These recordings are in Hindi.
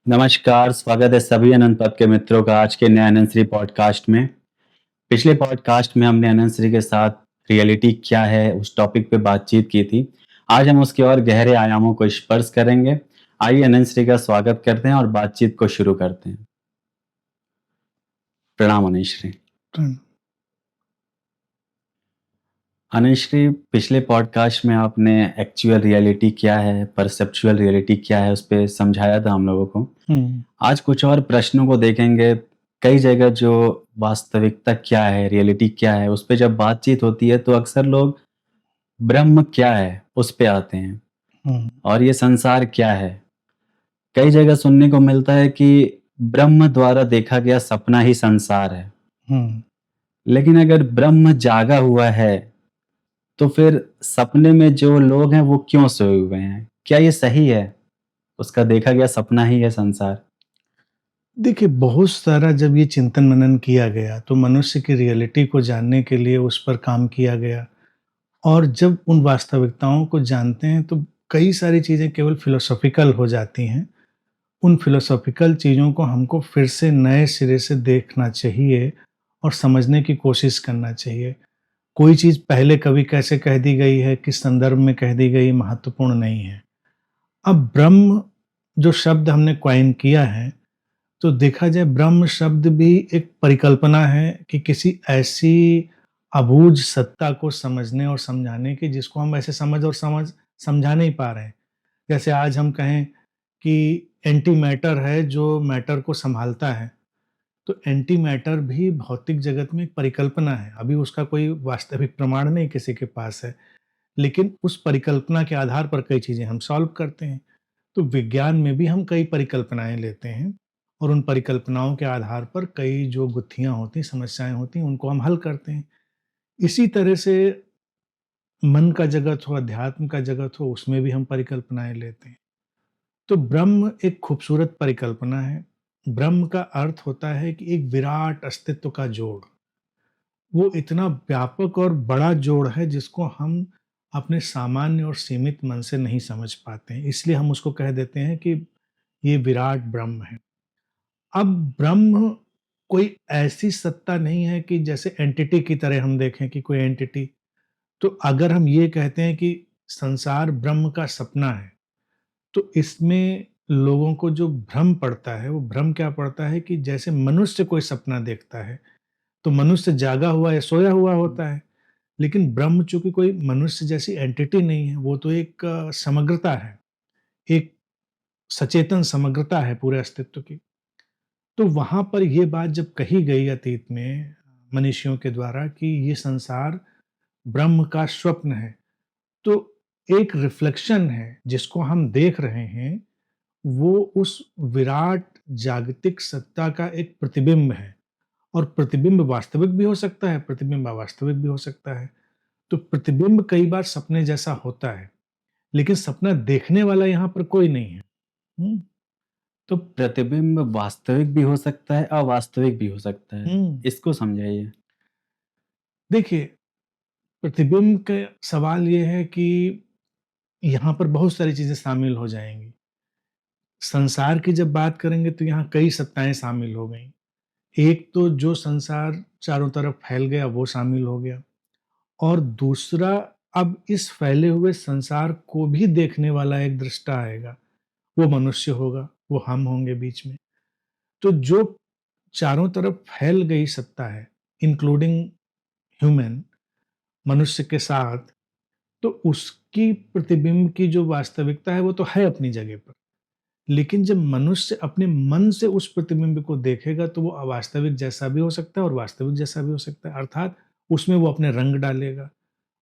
नमस्कार, स्वागत है सभी अनंत पथ के मित्रों का आज के नए अनंत श्री पॉडकास्ट में। पिछले पॉडकास्ट में हमने अनंत श्री के साथ रियलिटी क्या है उस टॉपिक पे बातचीत की थी। आज हम उसके और गहरे आयामों को स्पर्श करेंगे। आइए अनंत श्री का स्वागत करते हैं और बातचीत को शुरू करते हैं। प्रणाम अनंत श्री। अनंत श्री, पिछले पॉडकास्ट में आपने एक्चुअल रियलिटी क्या है, परसेप्चुअल रियलिटी क्या है, उस पर समझाया था हम लोगों को। आज कुछ और प्रश्नों को देखेंगे। कई जगह जो वास्तविकता क्या है, रियलिटी क्या है, उस पे जब बातचीत होती है तो अक्सर लोग ब्रह्म क्या है उस पे आते हैं और ये संसार क्या है। कई जगह सुनने को मिलता है कि ब्रह्म द्वारा देखा गया सपना ही संसार है। लेकिन अगर ब्रह्म जागा हुआ है तो फिर सपने में जो लोग हैं वो क्यों सोए हुए हैं? क्या ये सही है? उसका देखा गया सपना ही है संसार। देखिए, बहुत सारा जब ये चिंतन मनन किया गया, तो मनुष्य की रियलिटी को जानने के लिए उस पर काम किया गया और जब उन वास्तविकताओं को जानते हैं, तो कई सारी चीज़ें केवल फिलोसॉफ़िकल हो जाती हैं। उन फिलोसॉफ़िकल चीज़ों को हमको फिर से नए सिरे से देखना चाहिए और समझने की कोशिश करना चाहिए। कोई चीज़ पहले कभी कैसे कह दी गई है, किस संदर्भ में कह दी गई, महत्वपूर्ण नहीं है। अब ब्रह्म जो शब्द हमने कॉइन किया है, तो देखा जाए ब्रह्म शब्द भी एक परिकल्पना है कि किसी ऐसी अबूझ सत्ता को समझने और समझाने की जिसको हम ऐसे समझा नहीं पा रहे हैं। जैसे आज हम कहें कि एंटी मैटर है जो मैटर को संभालता है, तो एंटी मैटर भी भौतिक जगत में एक परिकल्पना है। अभी उसका कोई वास्तविक प्रमाण नहीं किसी के पास है, लेकिन उस परिकल्पना के आधार पर कई चीज़ें हम सॉल्व करते हैं। तो विज्ञान में भी हम कई परिकल्पनाएँ लेते हैं और उन परिकल्पनाओं के आधार पर कई जो गुत्थियाँ होती हैं, समस्याएँ होती हैं, उनको हम हल करते हैं। इसी तरह से मन का जगत हो, अध्यात्म का जगत हो, उसमें भी हम परिकल्पनाएँ लेते हैं। तो ब्रह्म एक खूबसूरत परिकल्पना है। ब्रह्म का अर्थ होता है कि एक विराट अस्तित्व का जोड़। वो इतना व्यापक और बड़ा जोड़ है जिसको हम अपने सामान्य और सीमित मन से नहीं समझ पाते हैं। इसलिए हम उसको कह देते हैं कि ये विराट ब्रह्म है। अब ब्रह्म कोई ऐसी सत्ता नहीं है कि जैसे एंटिटी की तरह हम देखें कि कोई एंटिटी। तो अगर हम ये कहते हैं कि संसार ब्रह्म का सपना है, तो इसमें लोगों को जो भ्रम पड़ता है, वो भ्रम क्या पड़ता है कि जैसे मनुष्य कोई सपना देखता है, तो मनुष्य जागा हुआ या सोया हुआ होता है। लेकिन ब्रह्म चूँकि कोई मनुष्य जैसी एंटिटी नहीं है, वो तो एक समग्रता है, एक सचेतन समग्रता है पूरे अस्तित्व की। तो वहाँ पर ये बात जब कही गई अतीत में मनीषियों के द्वारा कि ये संसार ब्रह्म का स्वप्न है, तो एक रिफ्लेक्शन है जिसको हम देख रहे हैं, वो उस विराट जागतिक सत्ता का एक प्रतिबिंब है और प्रतिबिंब वास्तविक भी हो सकता है, प्रतिबिंब अवास्तविक भी हो सकता है। तो प्रतिबिंब कई बार सपने जैसा होता है, लेकिन सपना देखने वाला यहाँ पर कोई नहीं है। हुँ, तो प्रतिबिंब वास्तविक भी हो सकता है, अवास्तविक भी हो सकता है। हुँ। इसको समझाइए। देखिए, प्रतिबिंब का सवाल ये है कि यहाँ पर बहुत सारी चीज़ें शामिल हो जाएँगी। संसार की जब बात करेंगे तो यहाँ कई सत्ताएँ शामिल हो गईं। एक तो जो संसार चारों तरफ फैल गया वो शामिल हो गया और दूसरा अब इस फैले हुए संसार को भी देखने वाला एक दृष्टा आएगा, वो मनुष्य होगा, वो हम होंगे बीच में। तो जो चारों तरफ फैल गई सत्ता है, इंक्लूडिंग ह्यूमन, मनुष्य के साथ, तो उसकी प्रतिबिंब की जो वास्तविकता है वो तो है अपनी जगह पर। लेकिन जब मनुष्य अपने मन से उस प्रतिबिंब को देखेगा तो वो अवास्तविक जैसा भी हो सकता है और वास्तविक जैसा भी हो सकता है। अर्थात उसमें वो अपने रंग डालेगा,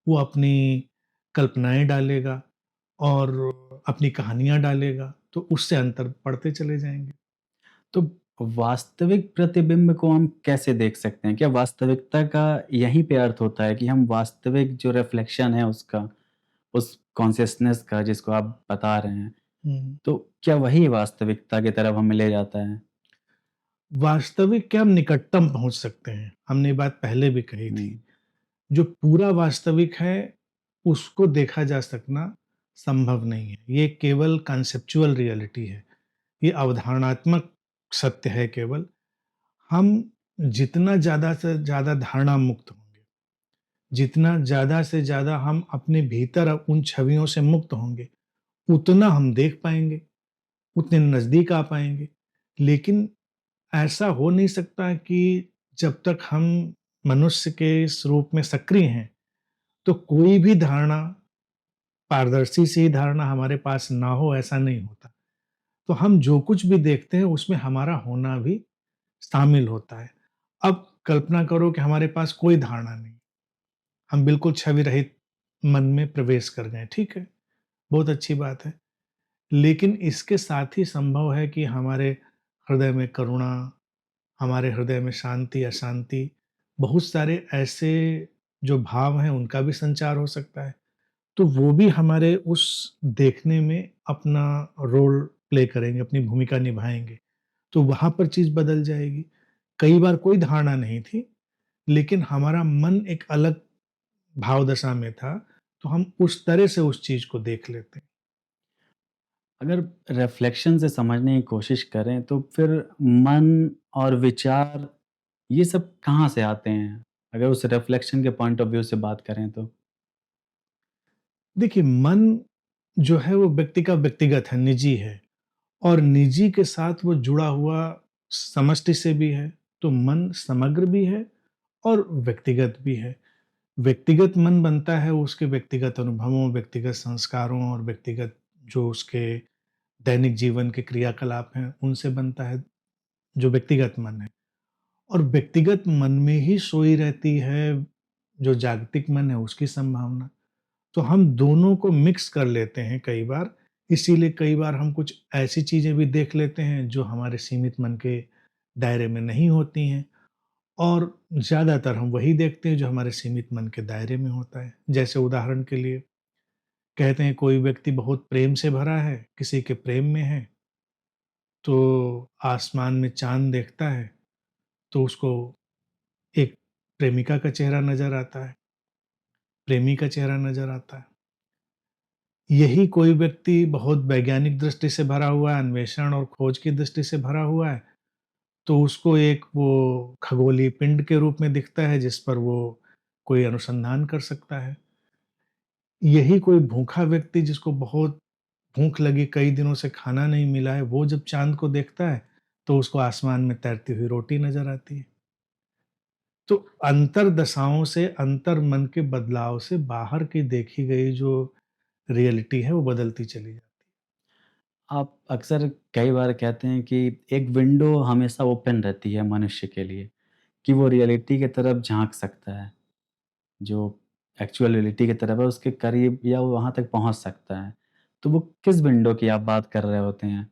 वो अपनी कल्पनाएँ डालेगा और अपनी कहानियाँ डालेगा, तो उससे अंतर पड़ते चले जाएँगे। तो वास्तविक प्रतिबिंब को हम कैसे देख सकते हैं? क्या वास्तविकता का यहीं पे अर्थ होता है कि हम वास्तविक जो रिफ्लेक्शन है उसका, उस कॉन्शियसनेस का जिसको आप बता रहे हैं, हुँ। तो क्या वही वास्तविकता की तरफ हमें ले जाता है? वास्तविक क्या हम निकटतम पहुँच सकते हैं, हमने ये बात पहले भी कही हुँ। थी। जो पूरा वास्तविक है, उसको देखा जा सकना संभव नहीं है। ये केवल कॉन्सेप्चुअल रियलिटी है। ये अवधारणात्मक सत्य है केवल। हम जितना ज़्यादा से ज़्यादा धारणा मुक्त होंगे, जितना ज़्यादा से ज़्यादा हम अपने भीतर उन छवियों से मुक्त होंगे, उतना हम देख पाएँगे, उतने नज़दीक आ पाएँगे। लेकिन ऐसा हो नहीं सकता कि जब तक हम मनुष्य के इस रूप में सक्रिय हैं, तो कोई भी धारणा, पारदर्शी सी धारणा हमारे पास ना हो, ऐसा नहीं होता। तो हम जो कुछ भी देखते हैं उसमें हमारा होना भी शामिल होता है। अब कल्पना करो कि हमारे पास कोई धारणा नहीं, हम बिल्कुल छवि रहित मन में प्रवेश कर गए, ठीक है, बहुत अच्छी बात है। लेकिन इसके साथ ही संभव है कि हमारे हृदय में करुणा, हमारे हृदय में शांति, अशांति, बहुत सारे ऐसे जो भाव हैं उनका भी संचार हो सकता है। तो वो भी हमारे उस देखने में अपना रोल प्ले करेंगे, अपनी भूमिका निभाएँगे। तो वहाँ पर चीज़ बदल जाएगी। कई बार कोई धारणा नहीं थी, लेकिन हमारा मन एक अलग भाव दशा में था, तो हम उस तरह से उस चीज़ को देख लेते हैं। अगर रिफ्लेक्शन से समझने की कोशिश करें तो फिर मन और विचार ये सब कहाँ से आते हैं? अगर उस रिफ्लेक्शन के पॉइंट ऑफ व्यू से बात करें तो? देखिए, मन जो है वो व्यक्ति का व्यक्तिगत है, निजी है और निजी के साथ वो जुड़ा हुआ समष्टि से भी है, तो मन समग्र भी है और व्यक्तिगत भी है। व्यक्तिगत मन बनता है उसके व्यक्तिगत अनुभवों, व्यक्तिगत संस्कारों और व्यक्तिगत जो उसके दैनिक जीवन के क्रियाकलाप हैं, उनसे बनता है, जो व्यक्तिगत मन है। और व्यक्तिगत मन में ही सोई रहती है, जो जागतिक मन है उसकी संभावना। तो हम दोनों को मिक्स कर लेते हैं कई बार, इसीलिए कई बार हम कुछ ऐसी चीज़ें भी देख लेते हैं जो हमारे सीमित मन के दायरे में नहीं होती हैं और ज़्यादातर हम वही देखते हैं जो हमारे सीमित मन के दायरे में होता है। जैसे उदाहरण के लिए कहते हैं कोई व्यक्ति बहुत प्रेम से भरा है, किसी के प्रेम में है, तो आसमान में चाँद देखता है, तो उसको एक प्रेमिका का चेहरा नज़र आता है, प्रेमी का चेहरा नज़र आता है। यही कोई व्यक्ति बहुत वैज्ञानिक दृष्टि से भरा हुआ है, अन्वेषण और खोज की दृष्टि से भरा हुआ है, तो उसको एक वो खगोलीय पिंड के रूप में दिखता है जिस पर वो कोई अनुसंधान कर सकता है। यही कोई भूखा व्यक्ति जिसको बहुत भूख लगी, कई दिनों से खाना नहीं मिला है, वो जब चाँद को देखता है, तो उसको आसमान में तैरती हुई रोटी नज़र आती है। तो अंतर्दशाओं से, अंतर मन के बदलाव से बाहर की देखी गई जो रियलिटी है, वो बदलती चली जाती है। आप अक्सर कई बार कहते हैं कि एक विंडो हमेशा ओपन रहती है मनुष्य के लिए, कि वो रियलिटी की तरफ झाँक सकता है। जो एक्चुअल रियलिटी की तरफ है उसके करीब या वो वहाँ तक पहुँच सकता है। तो वो किस विंडो की आप बात कर रहे होते हैं?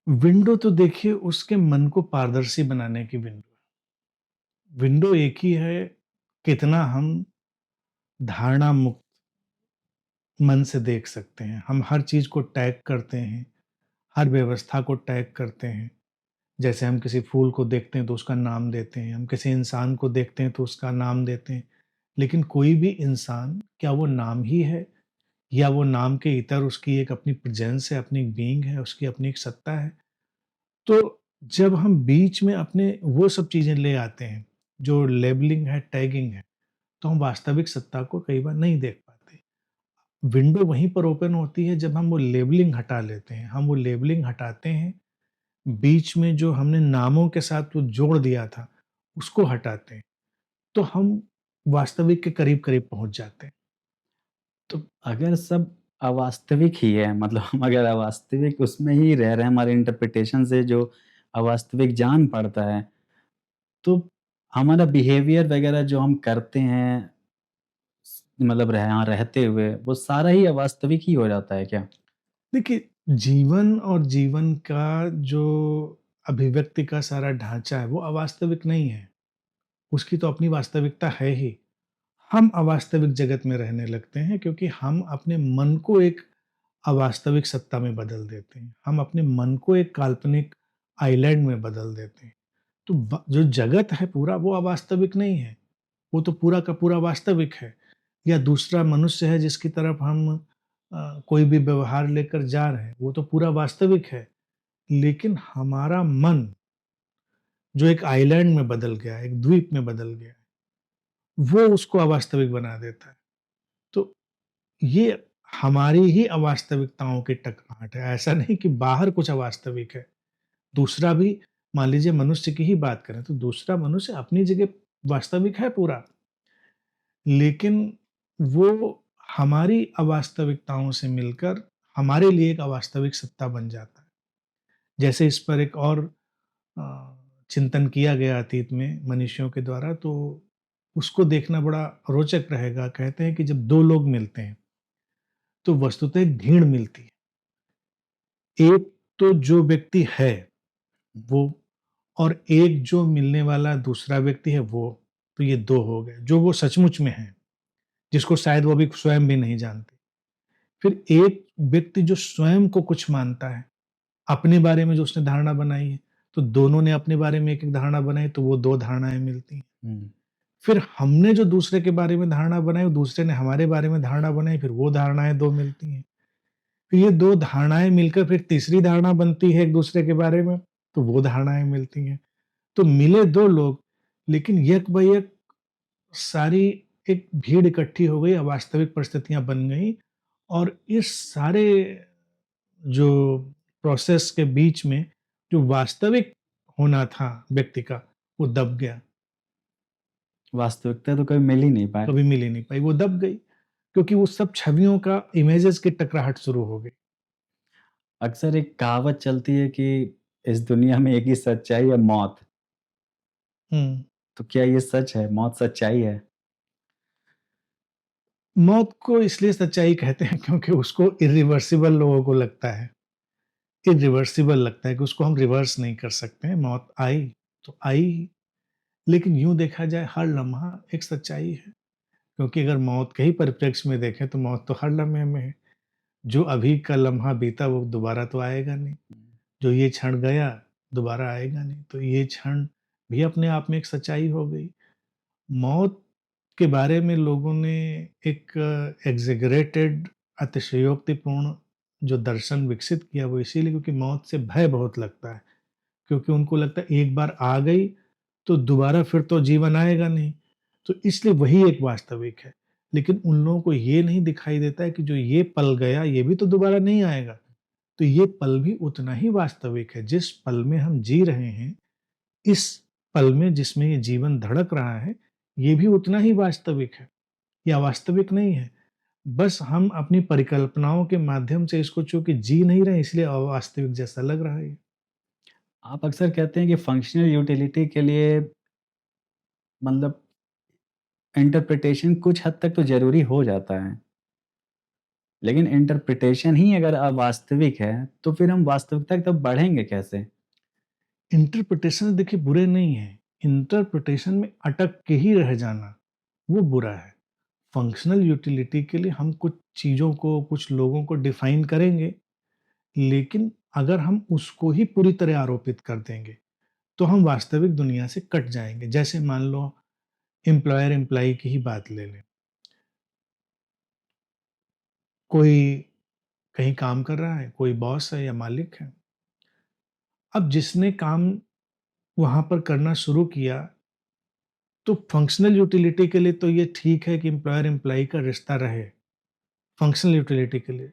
विंडो तो देखिए उसके मन को पारदर्शी बनाने की विंडो है। विंडो एक ही है, कितना हम धारणा मुक्त मन से देख सकते हैं। हम हर चीज़ को टैग करते हैं, हर व्यवस्था को टैग करते हैं। जैसे हम किसी फूल को देखते हैं तो उसका नाम देते हैं, हम किसी इंसान को देखते हैं तो उसका नाम देते हैं। लेकिन कोई भी इंसान क्या वो नाम ही है? या वो नाम के इतर उसकी एक अपनी प्रेज़ेंस है, अपनी एक बीइंग है, उसकी अपनी एक सत्ता है? तो जब हम बीच में अपने वो सब चीज़ें ले आते हैं, जो लेबलिंग है, टैगिंग है, तो हम वास्तविक सत्ता को कई बार नहीं देख पाते। विंडो वहीं पर ओपन होती है जब हम वो लेबलिंग हटा लेते हैं। हम वो लेबलिंग हटाते हैं, बीच में जो हमने नामों के साथ वो जोड़ दिया था, उसको हटाते हैं, तो हम वास्तविक के करीब-करीब पहुँच जाते हैं। तो अगर सब अवास्तविक ही है, मतलब हम अगर अवास्तविक उसमें ही रह रहे हैं, हमारे इंटरप्रिटेशन से जो अवास्तविक जान पड़ता है, तो हमारा बिहेवियर वगैरह जो हम करते हैं, मतलब यहाँ रहते हुए, वो सारा ही अवास्तविक ही हो जाता है क्या? देखिए, जीवन और जीवन का जो अभिव्यक्ति का सारा ढाँचा है, वो अवास्तविक नहीं है। उसकी तो अपनी वास्तविकता है ही। हम अवास्तविक जगत में रहने लगते हैं क्योंकि हम अपने मन को एक अवास्तविक सत्ता में बदल देते हैं। हम अपने मन को एक काल्पनिक आइलैंड में बदल देते हैं। तो जो जगत है पूरा वो अवास्तविक नहीं है। वो तो पूरा का पूरा वास्तविक है। या दूसरा मनुष्य है जिसकी तरफ हम कोई भी व्यवहार लेकर जा रहे हैं, वो तो पूरा वास्तविक है। लेकिन हमारा मन जो एक आइलैंड में बदल गया है, एक द्वीप में बदल गया है, वो उसको अवास्तविक बना देता है। तो ये हमारी ही अवास्तविकताओं की टकराहट है। ऐसा नहीं कि बाहर कुछ अवास्तविक है। दूसरा भी, मान लीजिए मनुष्य की ही बात करें, तो दूसरा मनुष्य अपनी जगह वास्तविक है पूरा। लेकिन वो हमारी अवास्तविकताओं से मिलकर हमारे लिए एक अवास्तविक सत्ता बन जाता है। जैसे इस पर एक और अ, चिंतन किया गया अतीत में मनीषियों के द्वारा, तो उसको देखना बड़ा रोचक रहेगा। कहते हैं कि जब 2 लोग मिलते हैं, तो वस्तुतः एक भीड़ मिलती है। एक तो जो व्यक्ति है, वो, और एक जो मिलने वाला दूसरा व्यक्ति है, वो। तो ये 2 हो गए, जो वो सचमुच में हैं, जिसको शायद वो अभी स्वयं भी नहीं जानते। फिर एक व्यक्ति जो स्वयं को कुछ मानता है, अपने बारे में जो उसने धारणा बनाई है, तो दोनों ने अपने बारे में एक-एक धारणा बनाई, तो वो 2 धारणाएँ मिलती हैं। हुँ। फिर हमने जो दूसरे के बारे में धारणा बनाई, दूसरे ने हमारे बारे में धारणा बनाई, फिर वो धारणाएँ 2 मिलती हैं। फिर ये 2 धारणाएँ मिलकर फिर तीसरी धारणा बनती है एक-दूसरे के बारे में, तो वो धारणाएँ मिलती हैं। तो मिले 2 लोग, लेकिन यक-बयक सारी एक भीड़ इकट्ठी हो गई, अवास्तविक परिस्थितियाँ बन गई, और इस सारे जो प्रोसेस के बीच में जो वास्तविक होना था व्यक्ति का, वो दब गया, वास्तविकता तो कभी मिल ही नहीं पाए। कभी मिल ही नहीं पाई, वो दब गई, क्योंकि वो सब छवियों का इमेजेस की टकराहट शुरू हो गई। अक्सर एक कहावत चलती है कि इस दुनिया में एक ही सच्चाई है, मौत। हुँ। तो क्या ये सच है? मौत सच्चाई है? मौत को इसलिए सच्चाई कहते हैं क्योंकि उसको इरिवर्सिबल लोगों को लगता है। इरिवर्सिबल लगता है कि उसको हम रिवर्स नहीं कर सकते हैं, मौत आई, तो आई ही। लेकिन यूँ देखा जाए हर लम्हा एक सच्चाई है, क्योंकि अगर मौत के ही परिप्रेक्ष्य में देखें तो मौत तो हर लम्हे में है। जो अभी का लम्हा बीता वो दोबारा तो आएगा नहीं। जो ये क्षण गया दोबारा आएगा नहीं। तो ये क्षण भी अपने आप में एक सच्चाई हो गई। मौत के बारे में लोगों ने एक एक्ज़ैगरेटेड, अतिशयोक्तिपूर्ण जो दर्शन विकसित किया, वो इसीलिए क्योंकि मौत से भय बहुत लगता है। क्योंकि उनको लगता है एक बार आ गई तो दोबारा फिर तो जीवन आएगा नहीं। तो इसलिए वही एक वास्तविक है। लेकिन उन लोगों को ये नहीं दिखाई देता है कि जो ये पल गया, ये भी तो दोबारा नहीं आएगा। तो ये पल भी उतना ही वास्तविक है। जिस पल में हम जी रहे हैं, इस पल में जिसमें ये जीवन धड़क रहा है, ये भी उतना ही वास्तविक है। ये अवास्तविक नहीं है। बस हम अपनी परिकल्पनाओं के माध्यम से इसको चूँकि जी नहीं रहे, इसलिए अवास्तविक जैसा लग रहा है ये। आप अक्सर कहते हैं कि फंक्शनल यूटिलिटी के लिए मतलब इंटरप्रिटेशन कुछ हद तक तो ज़रूरी हो जाता है। लेकिन इंटरप्रिटेशन ही अगर अवास्तविक है, तो फिर हम वास्तविकता की तरफ बढ़ेंगे कैसे? इंटरप्रिटेशन देखिए बुरे नहीं हैं। इंटरप्रिटेशन में अटक के ही रह जाना, वो बुरा है। फंक्शनल यूटिलिटी के लिए हम कुछ चीज़ों को, कुछ लोगों को डिफ़ाइन करेंगे, लेकिन अगर हम उसको ही पूरी तरह आरोपित कर देंगे, तो हम वास्तविक दुनिया से कट जाएँगे। जैसे मान लो एम्प्लॉयर एम्प्लॉयी की ही बात ले लें। कोई कहीं काम कर रहा है, कोई बॉस है या मालिक है। अब जिसने काम वहाँ पर करना शुरू किया, तो फंक्शनल यूटिलिटी के लिए तो ये ठीक है कि एम्प्लॉयर एम्प्लॉयी का रिश्ता रहे, फंक्शनल यूटिलिटी के लिए।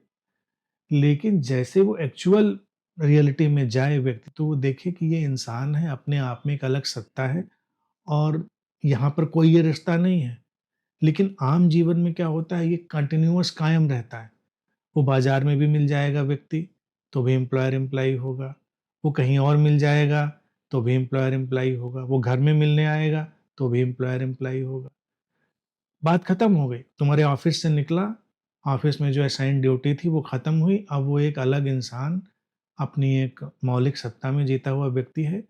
लेकिन जैसे वो एक्चुअल रियलिटी में जाए व्यक्ति, तो वो देखे कि ये इंसान है, अपने आप में एक अलग सत्ता है, और यहाँ पर कोई ये रिश्ता नहीं है। लेकिन आम जीवन में क्या होता है, ये कंटिन्यूअस कायम रहता है। वो बाज़ार में भी मिल जाएगा व्यक्ति, तो भी एम्प्लॉयर एम्प्लॉयी होगा। वो कहीं और मिल जाएगा, तो भी एम्प्लॉयर एम्प्लॉयी होगा। वो घर में मिलने आएगा, तो भी एम्प्लॉयर एम्प्लॉयी होगा। बात खत्म हो गई। तुम्हारे ऑफ़िस से निकला, ऑफ़िस में जो असाइन्ड ड्यूटी थी वो खत्म हुई। अब वो एक अलग इंसान, अपनी एक मौलिक सत्ता में जीता हुआ व्यक्ति है,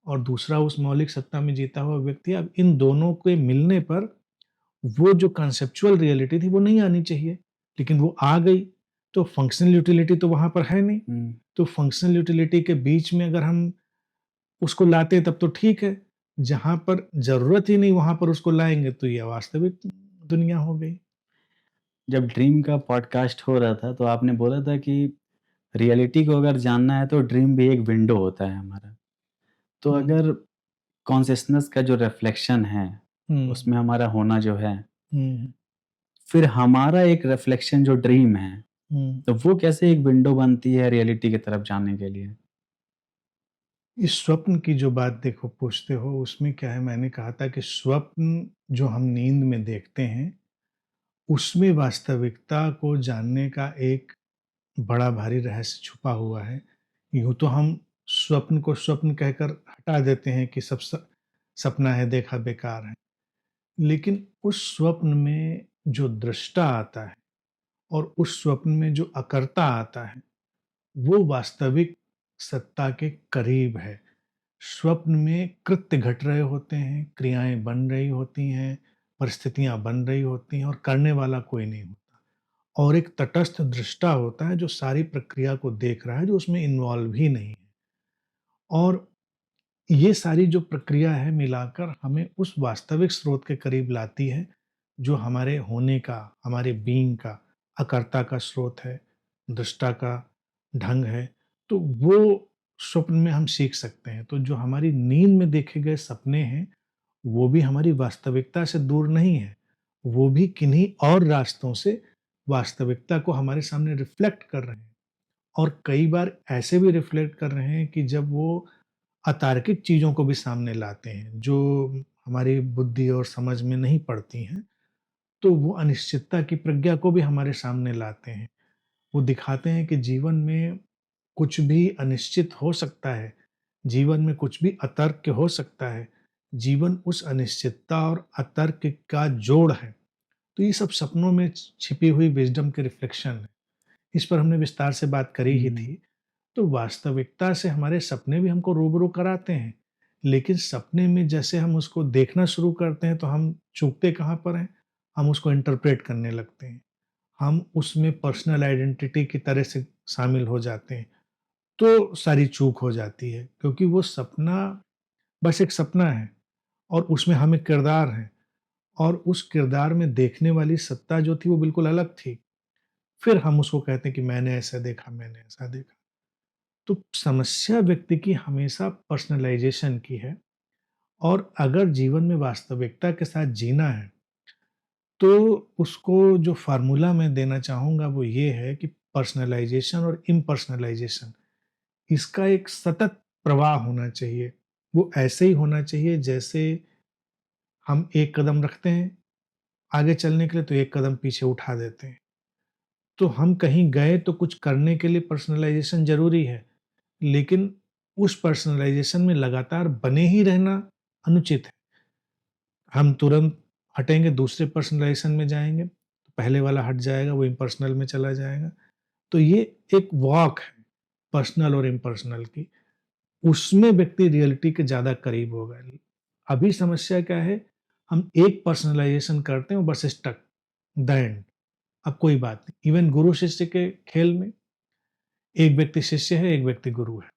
और दूसरा उस मौलिक सत्ता में जीता हुआ व्यक्ति है। अब इन दोनों के मिलने पर वो जो कॉन्सेप्चुअल रियलिटी थी वो नहीं आनी चाहिए, लेकिन वो आ गई। तो फंक्शनल यूटिलिटी तो वहाँ पर है नहीं। हुँ। तो फंक्शनल यूटिलिटी के बीच में अगर हम उसको लाते हैं तब तो ठीक है। जहाँ पर ज़रूरत ही नहीं वहाँ पर उसको लाएँगे, तो ये अवास्तविक दुनिया हो गई। जब ड्रीम का पॉडकास्ट हो रहा था तो आपने बोला था कि रियलिटी को अगर जानना है तो ड्रीम भी एक विंडो होता है हमारा। तो हुँ, अगर कॉन्शसनेस का जो रिफ्लेक्शन है, हुँ, उसमें हमारा होना जो है, हुँ, फिर हमारा एक रिफ्लेक्शन जो ड्रीम है, हुँ। तो वो कैसे एक विंडो बनती है रियलिटी की तरफ जाने के लिए? इस स्वप्न की जो बात देखो पूछते हो, उसमें क्या है, मैंने कहा था कि स्वप्न जो हम नींद में देखते हैं, उसमें वास्तविकता को जानने का एक बड़ा भारी रहस्य छुपा हुआ है। यूँ तो हम स्वप्न को स्वप्न कहकर हटा देते हैं कि सब सपना है, देखा बेकार है। लेकिन उस स्वप्न में जो दृष्टा आता है और उस स्वप्न में जो अकर्ता आता है, वो वास्तविक सत्ता के करीब है। स्वप्न में कृत्य घट रहे होते हैं, क्रियाएँ बन रही होती हैं, परिस्थितियाँ बन रही होती हैं और करने वाला कोई नहीं होता। और एक तटस्थ दृष्टा होता है जो सारी प्रक्रिया को देख रहा है, जो उसमें इन्वॉल्व ही नहीं है। और ये सारी जो प्रक्रिया है मिलाकर हमें उस वास्तविक स्रोत के करीब लाती है, जो हमारे होने का, हमारे बीइंग का, अकर्ता का स्रोत है, दृष्टा का ढंग है। तो वो स्वप्न में हम सीख सकते हैं। तो जो हमारी नींद में देखे गए सपने हैं, वो भी हमारी वास्तविकता से दूर नहीं है। वो भी किन्हीं और रास्तों से वास्तविकता को हमारे सामने रिफ्लेक्ट कर रहे हैं। और कई बार ऐसे भी रिफ्लेक्ट कर रहे हैं कि जब वो अतार्किक चीज़ों को भी सामने लाते हैं, जो हमारी बुद्धि और समझ में नहीं पड़ती हैं, तो वो अनिश्चितता की प्रज्ञा को भी हमारे सामने लाते हैं। वो दिखाते हैं कि जीवन में कुछ भी अनिश्चित हो सकता है, जीवन में कुछ भी अतर्क हो सकता है। जीवन उस अनिश्चितता और अतर्क का जोड़ है। तो ये सब सपनों में छिपी हुई विज़डम के रिफ्लेक्शन है। इस पर हमने विस्तार से बात करी ही हुँ। थी। तो वास्तविकता से हमारे सपने भी हमको रूबरू कराते हैं। लेकिन सपने में जैसे हम उसको देखना शुरू करते हैं तो हम चूकते कहाँ पर हैं? हम उसको इंटरप्रेट करने लगते हैं। हम उसमें पर्सनल आइडेंटिटी की तरह से शामिल हो जाते हैं। तो सारी चूक हो जाती है क्योंकि वो सपना बस एक सपना है और उसमें हम एक किरदार हैं और उस किरदार में देखने वाली सत्ता जो थी वो बिल्कुल अलग थी। फिर हम उसको कहते हैं कि मैंने ऐसा देखा, मैंने ऐसा देखा। तो समस्या व्यक्ति की हमेशा पर्सनलाइज़ेशन की है और अगर जीवन में वास्तविकता के साथ जीना है, तो उसको जो फ़ॉर्मूला मैं देना चाहूँगा वो ये है कि पर्सनलाइज़ेशन और इम्पर्सनलाइज़ेशन इसका एक सतत प्रवाह होना चाहिए। वो ऐसे ही होना चाहिए जैसे हम एक कदम रखते हैं आगे चलने के लिए तो एक कदम पीछे उठा देते हैं। तो हम कहीं गए तो कुछ करने के लिए पर्सनलाइज़ेशन ज़रूरी है। लेकिन उस पर्सनलाइज़ेशन में लगातार बने ही रहना अनुचित है। हम तुरंत हटेंगे, दूसरे पर्सनलाइज़ेशन में जाएँगे, तो पहले वाला हट जाएगा, वो इम्पर्सनल में चला जाएगा। तो ये एक वॉक है, पर्सनल और इम्पर्सनल की। उसमें व्यक्ति रियलिटी के ज़्यादा करीब होगा। अभी समस्या क्या है, हम एक पर्सनलाइज़ेशन करते हैं और बस स्टक, द एंड। अब कोई बात नहीं। इवन गुरु-शिष्य के खेल में एक व्यक्ति शिष्य है, एक व्यक्ति गुरु है।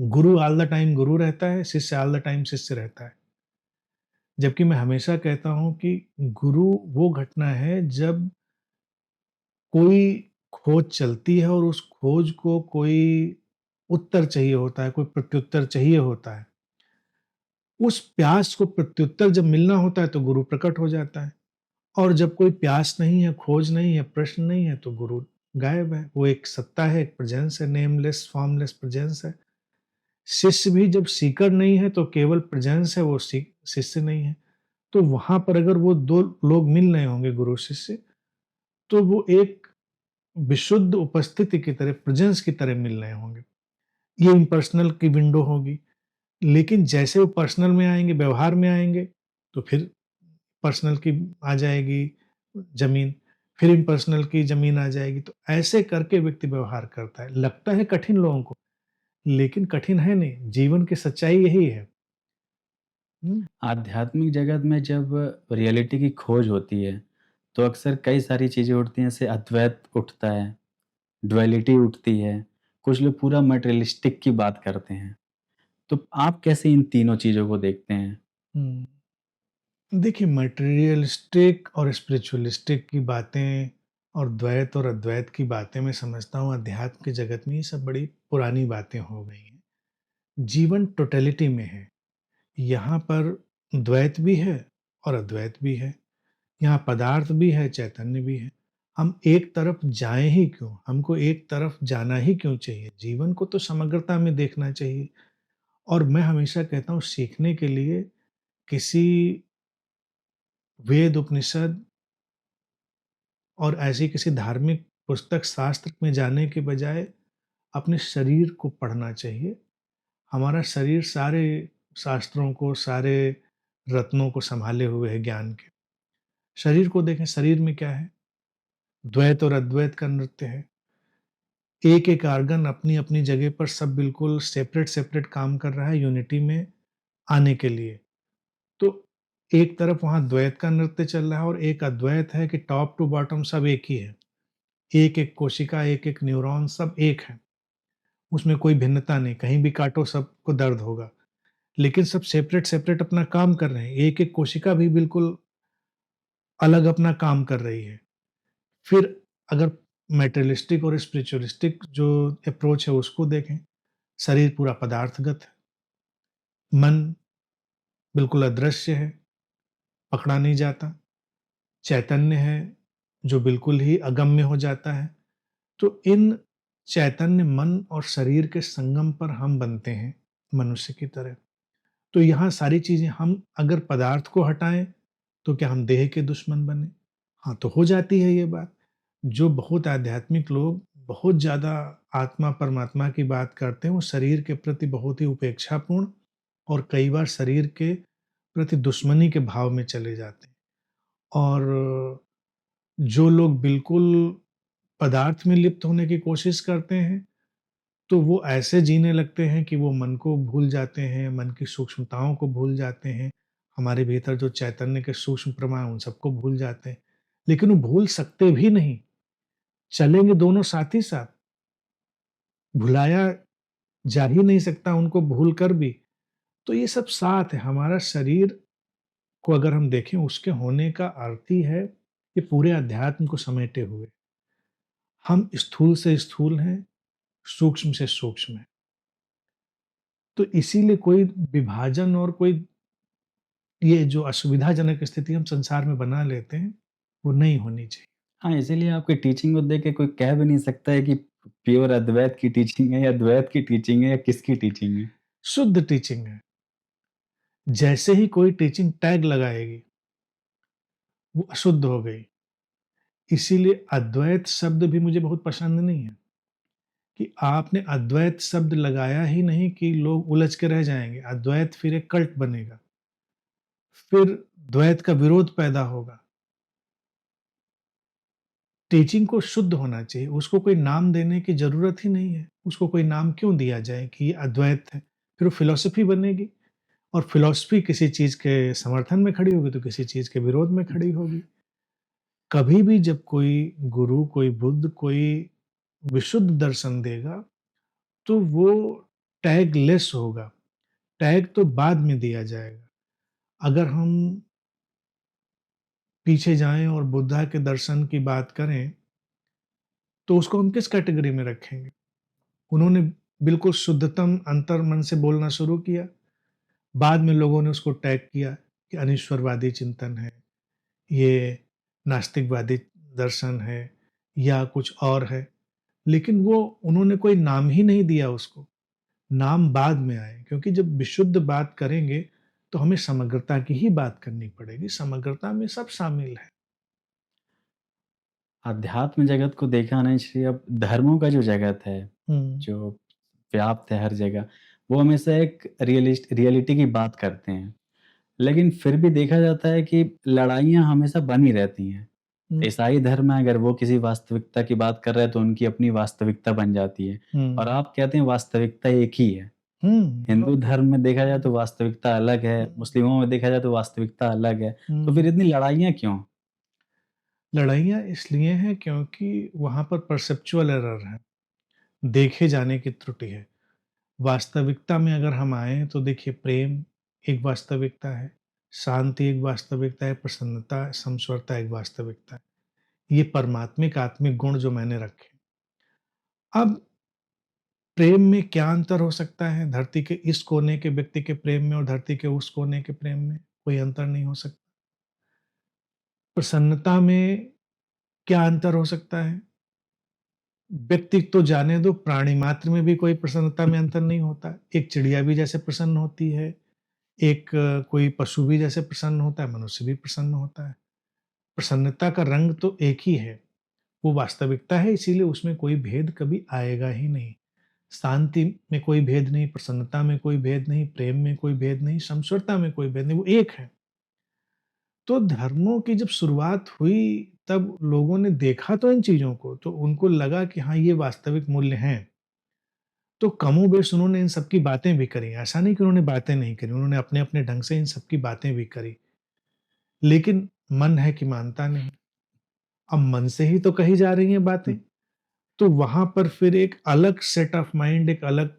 गुरु ऑल द टाइम गुरु रहता है, शिष्य ऑल द टाइम शिष्य रहता है। जबकि मैं हमेशा कहता हूँ कि गुरु वो घटना है जब कोई खोज चलती है और उस खोज को कोई उत्तर चाहिए होता है, कोई प्रत्युत्तर चाहिए होता है। उस प्यास को प्रत्युत्तर जब मिलना होता है तो गुरु प्रकट हो जाता है और जब कोई प्यास नहीं है, खोज नहीं है, प्रश्न नहीं है तो गुरु गायब है। वो एक सत्ता है, एक प्रेज़ेंस है, नेमलेस, फ़ॉर्मलेस प्रेज़ेंस है। शिष्य भी जब सीकर नहीं है तो केवल प्रेज़ेंस है, वो शिष्य नहीं है। तो वहाँ पर अगर वो 2 लोग मिल रहे होंगे गुरु शिष्य, तो वो एक विशुद्ध उपस्थिति की तरह, प्रेज़ेंस की तरह मिल रहे होंगे। ये इम्पर्सनल की विंडो होगी। लेकिन जैसे वो पर्सनल में आएँगे, व्यवहार में आएँगे, तो फिर पर्सनल की आ जाएगी ज़मीन, फिर इम्पर्सनल की ज़मीन आ जाएगी। तो ऐसे करके व्यक्ति व्यवहार करता है। लगता है कठिन लोगों को, लेकिन कठिन है नहीं, जीवन की सच्चाई यही है। हुँ, आध्यात्मिक जगत में जब रियलिटी की खोज होती है, तो अक्सर कई सारी चीज़ें उठती हैं, जैसे अद्वैत उठता है, डुअलिटी उठती है, कुछ लोग पूरा मटेरियलिस्टिक की बात करते हैं। तो आप कैसे इन तीनों चीज़ों को देखते हैं? हुँ। देखिए, मटेरियलिस्टिक और स्पिरिचुअलिस्टिक की बातें और द्वैत और अद्वैत की बातें मैं समझता हूँ अध्यात्म के जगत में ये सब बड़ी पुरानी बातें हो गई हैं। जीवन टोटलिटी में है। यहाँ पर द्वैत भी है और अद्वैत भी है। यहाँ पदार्थ भी है, चैतन्य भी है। हम एक तरफ जाएँ ही क्यों? हमको एक तरफ जाना ही क्यों चाहिए? जीवन को तो समग्रता में देखना चाहिए। और मैं हमेशा कहता हूँ सीखने के लिए किसी वेद, उपनिषद और ऐसी किसी धार्मिक पुस्तक, शास्त्र में जाने के बजाय अपने शरीर को पढ़ना चाहिए। हमारा शरीर सारे शास्त्रों को, सारे रत्नों को सँभाले हुए है ज्ञान के। शरीर को देखें, शरीर में क्या है? द्वैत और अद्वैत का नृत्य है। एक-एक ऑर्गन अपनी-अपनी जगह पर सब बिल्कुल सेपरेट-सेपरेट काम कर रहा है यूनिटी में आने के लिए। तो एक तरफ वहाँ द्वैत का नृत्य चल रहा है और एक अद्वैत है कि टॉप टू बॉटम सब एक ही है। एक-एक कोशिका, एक-एक न्यूरॉन सब एक है। उसमें कोई भिन्नता नहीं, कहीं भी काटो सबको दर्द होगा। लेकिन सब सेपरेट-सेपरेट अपना काम कर रहे हैं। एक-एक कोशिका भी बिल्कुल अलग अपना काम कर रही है। फिर अगर मैटेरियलिस्टिक और स्पिरिचुअलिस्टिक जो अप्रोच है उसको देखें, शरीर पूरा पदार्थगत है, मन बिल्कुल अदृश्य है, पकड़ा नहीं जाता, चैतन्य है जो बिल्कुल ही अगम्य हो जाता है। तो इन चैतन्य, मन और शरीर के संगम पर हम बनते हैं मनुष्य की तरह। तो यहाँ सारी चीज़ें हम अगर पदार्थ को हटाएँ, तो क्या हम देह के दुश्मन बने? हाँ, तो हो जाती है ये बात। जो बहुत आध्यात्मिक लोग बहुत ज़्यादा आत्मा परमात्मा की बात करते हैं, वो शरीर के प्रति बहुत ही उपेक्षापूर्ण और कई बार शरीर के प्रति दुश्मनी के भाव में चले जाते हैं। और जो लोग बिल्कुल पदार्थ में लिप्त होने की कोशिश करते हैं, तो वो ऐसे जीने लगते हैं कि वो मन को भूल जाते हैं, मन की सूक्ष्मताओं को भूल जाते हैं, हमारे भीतर जो चैतन्य के सूक्ष्म प्रमा हैं, उन सबको भूल जाते हैं। लेकिन वो भूल सकते भी नहीं, चलेंगे दोनों साथ ही साथ, भुलाया जा ही नहीं सकता उनको भूल कर भी। तो ये सब साथ है, हमारा शरीर को अगर हम देखें उसके होने का अर्थ ही है, ये पूरे अध्यात्म को समेटे हुए। हम स्थूल से स्थूल हैं, सूक्ष्म से सूक्ष्म हैं। तो इसीलिए कोई विभाजन और कोई ये जो असुविधाजनक स्थिति हम संसार में बना लेते हैं, वो नहीं होनी चाहिए। हाँ, इसीलिए आपकी टीचिंग को देख के कोई कह भी नहीं सकता है कि प्योर अद्वैत की टीचिंग है या द्वैत की टीचिंग है या किसकी टीचिंग है। शुद्ध टीचिंग है। जैसे ही कोई टीचिंग टैग लगाएगी, वो अशुद्ध हो गई। इसीलिए अद्वैत शब्द भी मुझे बहुत पसंद नहीं है, कि आपने अद्वैत शब्द लगाया ही नहीं कि लोग उलझ के रह जाएँगे। अद्वैत फिर एक कल्ट बनेगा, फिर द्वैत का विरोध पैदा होगा। टीचिंग को शुद्ध होना चाहिए, उसको कोई नाम देने की ज़रूरत ही नहीं है। उसको कोई नाम क्यों दिया जाए कि ये अद्वैत है? फिर वो फिलॉसफी बनेगी और फिलॉसफी किसी चीज़ के समर्थन में खड़ी होगी, तो किसी चीज़ के विरोध में खड़ी होगी। कभी भी जब कोई गुरु, कोई बुद्ध, कोई विशुद्ध दर्शन देगा, तो वो टैग लेस होगा, टैग तो बाद में दिया जाएगा। अगर हम पीछे जाएँ और बुद्धा के दर्शन की बात करें, तो उसको हम किस कैटेगरी में रखेंगे? उन्होंने बिल्कुल शुद्धतम अंतर्मन से बोलना शुरू किया। बाद में लोगों ने उसको टैग किया कि अनीश्वरवादी चिंतन है, ये नास्तिकवादी दर्शन है या कुछ और है। लेकिन वो उन्होंने कोई नाम ही नहीं दिया उसको, नाम बाद में आए क्योंकि जब विशुद्ध बात करेंगे, तो हमें समग्रता की ही बात करनी पड़ेगी, समग्रता में सब शामिल है। अध्यात्म जगत को देखा नहीं चाहिए। अब धर्मों का जो जगत है, हुँ, जो व्याप्त है हर जगह, वो हमेशा एक रियलिटी की बात करते हैं। लेकिन फिर भी देखा जाता है कि लड़ाइयाँ हमेशा बनी रहती हैं। हुँ, ईसाई धर्म में अगर वो किसी वास्तविकता की बात कर रहे हैं तो उनकी अपनी वास्तविकता बन जाती है और हुँ, आप कहते हैं वास्तविकता एक ही है। हुँ, हिंदू धर्म में देखा जाए तो वास्तविकता अलग है, हुँ, मुस्लिमों में देखा जाए तो वास्तविकता अलग है। तो हुँ। फिर इतनी लड़ाइयाँ क्यों? लड़ाइयाँ इसलिए हैं क्योंकि वहाँ पर परसेप्चुअल एरर है, देखे जाने की त्रुटि है। वास्तविकता में अगर हम आएँ तो देखिए प्रेम एक वास्तविकता है, शांति एक वास्तविकता है, प्रसन्नता, समस्वरता एक वास्तविकता है। ये परमात्मिक आत्मिक गुण जो मैंने रखे। अब प्रेम में क्या अंतर हो सकता है? धरती के इस कोने के व्यक्ति के प्रेम में और धरती के उस कोने के प्रेम में कोई अंतर नहीं हो सकता। प्रसन्नता में क्या अंतर हो सकता है? व्यक्ति तो जाने दो, प्राणी मात्र में भी कोई प्रसन्नता में अंतर नहीं होता। एक चिड़िया भी जैसे प्रसन्न होती है, एक कोई पशु भी जैसे प्रसन्न होता है, मनुष्य भी प्रसन्न होता है। प्रसन्नता का रंग तो एक ही है, वो वास्तविकता है, इसीलिए उसमें कोई भेद कभी आएगा ही नहीं। शांति में कोई भेद नहीं, प्रसन्नता में कोई भेद नहीं, प्रेम में कोई भेद नहीं, समझौता में कोई भेद नहीं, वो एक है। तो धर्मों की जब शुरुआत हुई, तब लोगों ने देखा तो इन चीज़ों को, तो उनको लगा कि हाँ, ये वास्तविक मूल्य हैं। तो कमोबेश उन्होंने इन सब की बातें भी करी। ऐसा नहीं कि उन्होंने बातें नहीं करी, उन्होंने अपने-अपने ढंग से इन सब की बातें भी करी। लेकिन मन है कि मानता नहीं। अब मन से ही तो कही जा रही हैं बातें, तो वहाँ पर फिर एक अलग सेट ऑफ माइंड, एक अलग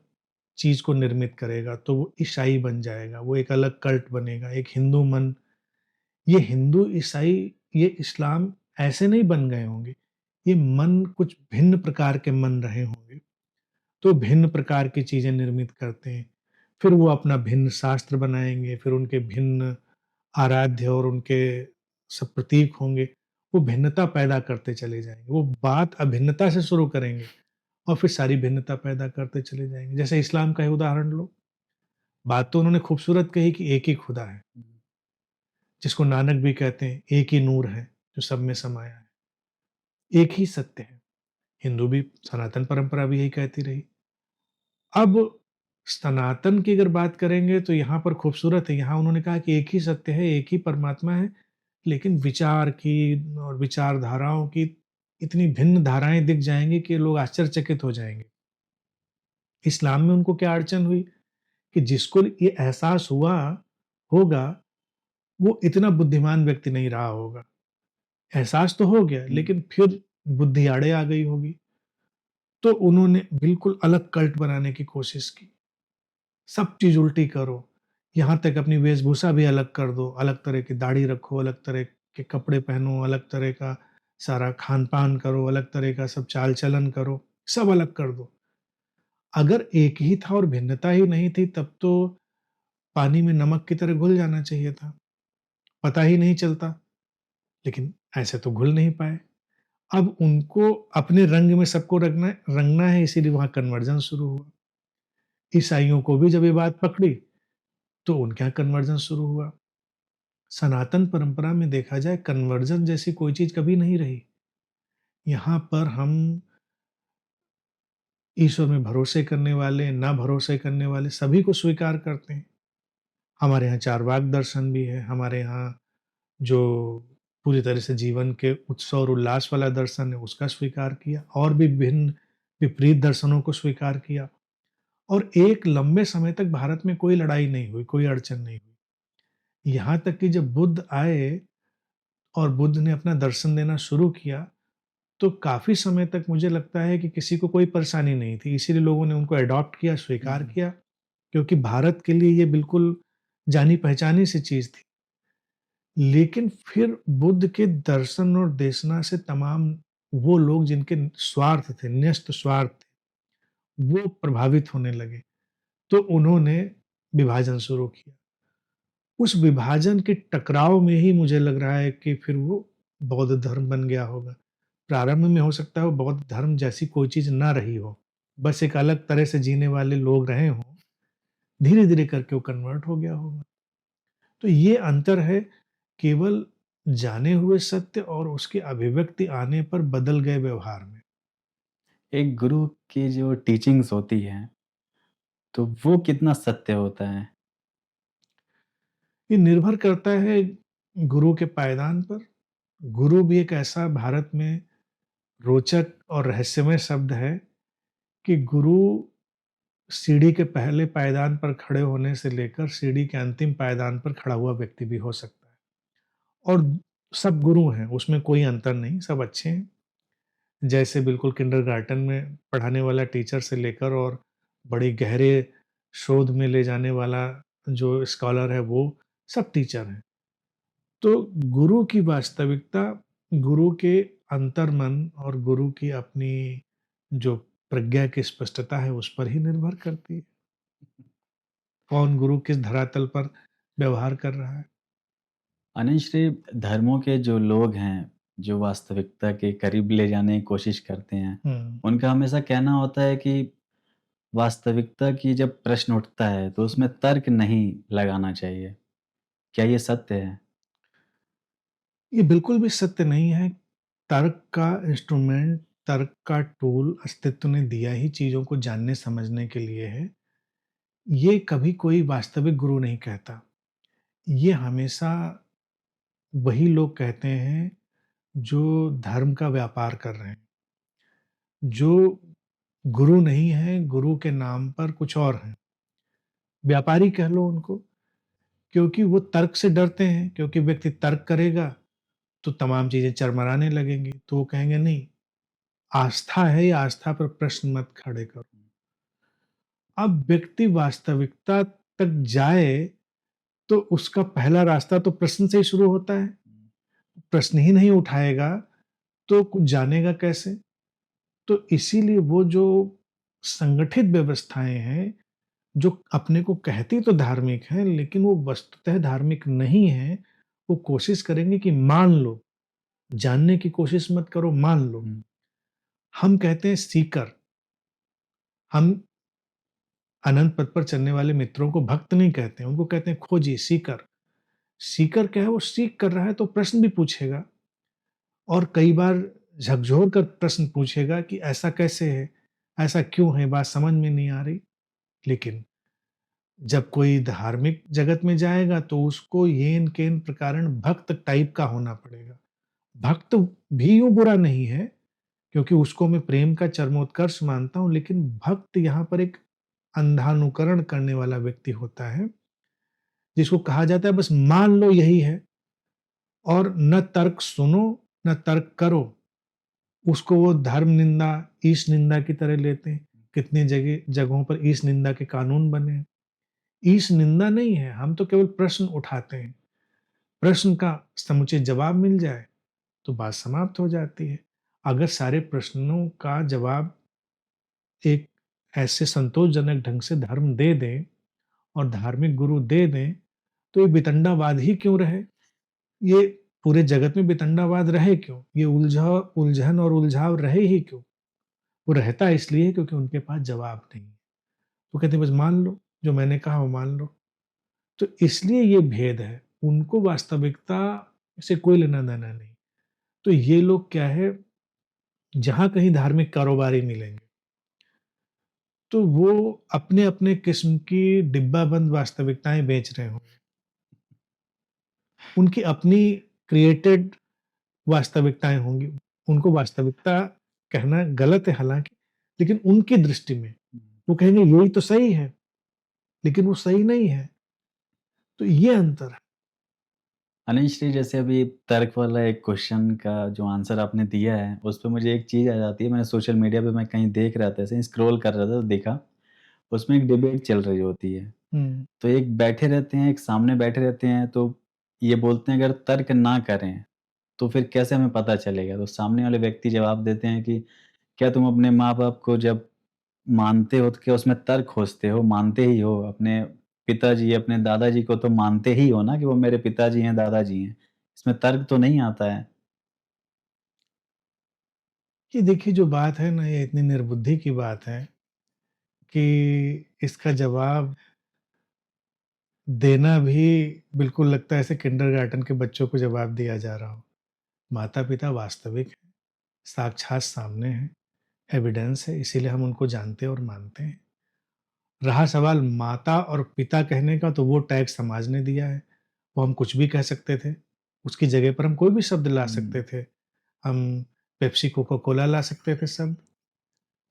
चीज़ को निर्मित करेगा, तो वो ईसाई बन जाएगा, वो एक अलग कल्ट बनेगा, एक हिंदू मन। ये हिंदू, ईसाई, ये इस्लाम ऐसे नहीं बन गए होंगे। ये मन कुछ भिन्न प्रकार के मन रहे होंगे, तो भिन्न प्रकार की चीज़ें निर्मित करते हैं। फिर वो अपना भिन्न शास्त्र बनाएँगे, फिर उनके भिन्न आराध्य और उनके सब प्रतीक होंगे। वो भिन्नता पैदा करते चले जाएँगे। वो बात अभिन्नता से शुरू करेंगे और फिर सारी भिन्नता पैदा करते चले जाएँगे। जैसे इस्लाम का ही उदाहरण लो, बात तो उन्होंने खूबसूरत कही कि एक ही खुदा है, जिसको नानक भी कहते हैं, एक ही नूर है, जो सब में समाया है। एक ही सत्य है। हिंदू भी, सनातन परंपरा भी यही कहती रही। अब सनातन की अगर बात करेंगे तो यहाँ पर खूबसूरत है, यहाँ उन्होंने कहा कि एक ही सत्य है, एक ही परमात्मा है, लेकिन विचार की और विचारधाराओं की इतनी भिन्न धाराएँ दिख जाएँगी कि लोग आश्चर्यचकित हो जाएँगे। इस्लाम में उनको क्या अड़चन हुई कि जिसको ये एहसास हुआ होगा, वो इतना बुद्धिमान व्यक्ति नहीं रहा होगा। एहसास तो हो गया, लेकिन फिर बुद्धि आड़े आ गई होगी। तो उन्होंने बिल्कुल अलग कल्ट बनाने की कोशिश की। सब चीज़ उल्टी करो, यहाँ तक अपनी वेशभूषा भी अलग कर दो, अलग तरह की दाढ़ी रखो, अलग तरह के कपड़े पहनो, अलग तरह का सारा खान-पान करो, अलग तरह का सब चाल-चलन करो, सब अलग कर दो। अगर एक ही था और भिन्नता ही नहीं थी, तब तो पानी में नमक की तरह घुल जाना चाहिए था, पता ही नहीं चलता, लेकिन ऐसे तो घुल नहीं पाए। अब उनको अपने रंग में सबको रंगना रंगना है, इसीलिए वहाँ कन्वर्जन शुरू हुआ। ईसाइयों को भी जब ये बात पकड़ी, तो उनके यहाँ कन्वर्जन शुरू हुआ। सनातन परंपरा में देखा जाए, कन्वर्जन जैसी कोई चीज़ कभी नहीं रही। यहाँ पर हम ईश्वर में भरोसे करने वाले, ना भरोसे करने वाले सभी को स्वीकार करते हैं। हमारे यहाँ चारवाक दर्शन भी है, हमारे यहाँ जो पूरी तरह से जीवन के उत्सव और उल्लास वाला दर्शन है, उसका स्वीकार किया और भी भिन्न विपरीत दर्शनों को स्वीकार किया। और एक लंबे समय तक भारत में कोई लड़ाई नहीं हुई, कोई अड़चन नहीं हुई। यहाँ तक कि जब बुद्ध आए और बुद्ध ने अपना दर्शन देना शुरू किया, तो काफ़ी समय तक मुझे लगता है कि किसी को कोई परेशानी नहीं थी। इसीलिए लोगों ने उनको एडॉप्ट किया, स्वीकार किया, क्योंकि भारत के लिए ये बिल्कुल जानी-पहचानी सी चीज़ थी। लेकिन फिर बुद्ध के दर्शन और देशना से तमाम वो लोग जिनके स्वार्थ थे, न्यस्त स्वार्थ थे, वो प्रभावित होने लगे। तो उन्होंने विभाजन शुरू किया। उस विभाजन के टकराव में ही मुझे लग रहा है कि फिर वो बौद्ध धर्म बन गया होगा। प्रारंभ में हो सकता है वो बौद्ध धर्म जैसी कोई चीज़ ना रही हो, बस एक अलग तरह से जीने वाले लोग रहे हों, धीरे-धीरे करके वो कन्वर्ट हो गया होगा। तो ये अंतर है, केवल जाने हुए सत्य और उसकी अभिव्यक्ति आने पर बदल गए व्यवहार में। एक गुरु की जो टीचिंग्स होती हैं, तो वो कितना सत्य होता है? ये निर्भर करता है गुरु के पायदान पर। गुरु भी एक ऐसा भारत में रोचक और रहस्यमय शब्द है कि गुरु सीढ़ी के पहले पायदान पर खड़े होने से लेकर सीढ़ी के अंतिम पायदान पर खड़ा हुआ व्यक्ति भी हो सकता है। और सब गुरु हैं, उसमें कोई अंतर नहीं, सब अच्छे हैं। जैसे बिल्कुल किंडरगार्टन में पढ़ाने वाला टीचर से लेकर और बड़े गहरे शोध में ले जाने वाला जो स्कॉलर है, वो सब टीचर हैं। तो गुरु की वास्तविकता, गुरु के अंतर्मन और गुरु की अपनी जो प्रज्ञा की स्पष्टता है उस पर ही निर्भर करती है। कौन गुरु किस धरातल पर व्यवहार कर रहा है। अनिश्री, धर्मों के जो लोग हैं, जो वास्तविकता के करीब ले जाने की कोशिश करते हैं, उनका हमेशा कहना होता है कि वास्तविकता की जब प्रश्न उठता है तो उसमें तर्क नहीं लगाना चाहिए। क्या ये सत्य है? ये बिल्कुल भी सत्य नहीं है। तर्क का इंस्ट्रूमेंट, तर्क का टूल अस्तित्व ने दिया ही चीज़ों को जानने समझने के लिए है। ये कभी कोई वास्तविक गुरु नहीं कहता। ये हमेशा वही लोग कहते हैं जो धर्म का व्यापार कर रहे हैं। जो गुरु नहीं है, गुरु के नाम पर कुछ और हैं। व्यापारी कह लो उनको, क्योंकि वो तर्क से डरते हैं, क्योंकि व्यक्ति तर्क करेगा तो तमाम चीज़ें चरमराने लगेंगी। तो वो कहेंगे नहीं, आस्था है, ये आस्था पर प्रश्न मत खड़े करो। अब व्यक्ति वास्तविकता तक जाए तो उसका पहला रास्ता तो प्रश्न से ही शुरू होता है। प्रश्न ही नहीं उठाएगा तो कुछ जानेगा कैसे? तो इसीलिए वो जो संगठित व्यवस्थाएं हैं, जो अपने को कहती तो धार्मिक हैं, लेकिन वो वस्तुतः धार्मिक नहीं है, वो कोशिश करेंगे कि मान लो, जानने की कोशिश मत करो, मान लो। हम कहते हैं सीकर। हम अनंत पद पर चलने वाले मित्रों को भक्त नहीं कहते हैं, उनको कहते हैं खोजी, सीकर। सीकर क्या है? वो सीख कर रहा है तो प्रश्न भी पूछेगा और कई बार झकझोर कर प्रश्न पूछेगा कि ऐसा कैसे है? ऐसा क्यों है? बात समझ में नहीं आ रही। लेकिन जब कोई धार्मिक जगत में जाएगा तो उसको येन केन प्रकारन भक्त टाइप का होना पड़ेगा। भक्त भी यूँ बुरा नहीं है, क्योंकि उसको मैं प्रेम का चरमोत्कर्ष मानता हूँ, लेकिन भक्त यहाँ पर एक अंधानुकरण करने वाला व्यक्ति होता है, जिसको कहा जाता है बस मान लो यही है और न तर्क सुनो, न तर्क करो। उसको वो धर्म निंदा, ईश निंदा की तरह लेते हैं। कितनी जगहों पर ईश निंदा के कानून बने हैं। ईश निंदा नहीं है, हम तो केवल प्रश्न उठाते हैं। प्रश्न का समुचित जवाब मिल जाए तो बात समाप्त हो जाती है। अगर सारे प्रश्नों का जवाब एक ऐसे संतोषजनक ढंग से धर्म दे दें और धार्मिक गुरु दे दें, तो ये वितंडावाद ही क्यों रहे? ये पूरे जगत में वितंडावाद रहे क्यों? ये उलझन और उलझाव रहे ही क्यों? वो रहता इसलिए क्योंकि उनके पास जवाब नहीं है। वो कहते हैं बस मान लो, जो मैंने कहा वो मान लो। तो इसलिए ये भेद है। उनको वास्तविकता से कोई लेना-देना नहीं। तो ये लोग क्या है, जहाँ कहीं धार्मिक कारोबारी मिलेंगे, तो वो अपने-अपने किस्म की डिब्बाबंद वास्तविकताएँ बेच रहे होंगे। उनकी अपनी क्रिएटेड वास्तविकताएँ होंगी। उनको वास्तविकता कहना गलत है हालाँकि, लेकिन उनकी दृष्टि में वो कहेंगे यही तो सही है, लेकिन वो सही नहीं है। तो ये अंतर है। अनिश्री, जैसे अभी तर्क वाला एक क्वेश्चन का जो आंसर आपने दिया है, उस पे मुझे एक चीज़ आ जाती है। मैंने सोशल मीडिया पे मैं कहीं देख रहा था, ऐसे ही स्क्रॉल कर रहा था तो देखा, उसमें एक डिबेट चल रही होती है। तो एक बैठे रहते हैं, एक सामने बैठे रहते हैं, तो ये बोलते हैं अगर तर्क ना करें, तो फिर कैसे हमें पता चलेगा? तो सामने वाले व्यक्ति जवाब देते हैं कि क्या तुम अपने माँ-बाप को जब मानते हो तो क्या उसमें तर्क खोजते हो? मानते ही हो? अपने पिताजी, अपने दादाजी को तो मानते ही हो ना कि वो मेरे पिताजी हैं, दादाजी हैं। इसमें तर्क तो नहीं आता है। ये देखिए जो बात है ना, ये इतनी निर्बुद्धि की बात है कि इसका जवाब देना भी बिल्कुल लगता है ऐसे किंडरगार्टन के बच्चों को जवाब दिया जा रहा हो। माता-पिता वास्तविक हैं, साक्षात सामने हैं, एविडेंस है, इसीलिए हम उनको जानते हैं और मानते हैं। रहा सवाल माता और पिता कहने का, तो वो टैग समाज ने दिया है। वो हम कुछ भी कह सकते थे, उसकी जगह पर हम कोई भी शब्द ला सकते थे। हम पेप्सी, कोका कोला ला सकते थे शब्द।